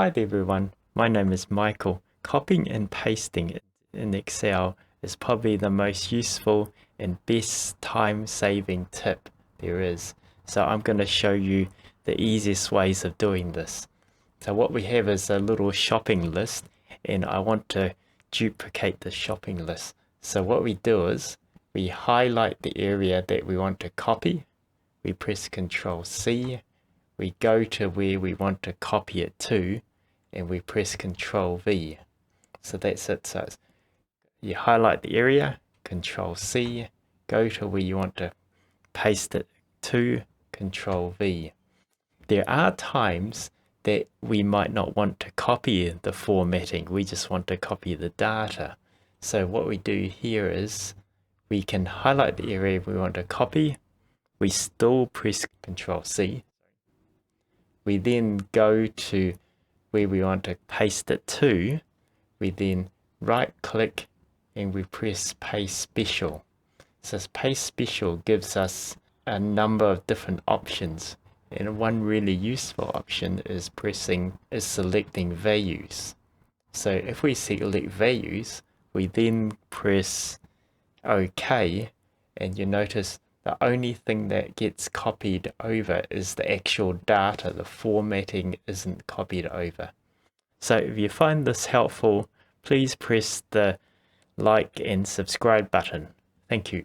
Hi there everyone, my name is Michael. Copying and pasting in Excel is probably the most useful and best time-saving tip there is. So I'm going to show you the easiest ways of doing this. So what we have is a little shopping list, and I want to duplicate the shopping list. So what we do is we highlight the area that we want to copy. We press Ctrl C. We go to where we want to copy it to, and we press Ctrl V. So that's it. So you highlight the area, Ctrl C, go to where you want to paste it to, Ctrl V. There are times that we might not want to copy the formatting, we just want to copy the data. So what we do here is we can highlight the area we want to copy, we still press Ctrl C. We then go to where we want to paste it to. We then right click and we press Paste Special. So Paste Special gives us a number of different options, and one really useful option is selecting values. So if we select values, we then press OK, and you notice the only thing that gets copied over is the actual data. The formatting isn't copied over. So if you find this helpful, please press the like and subscribe button. Thank you.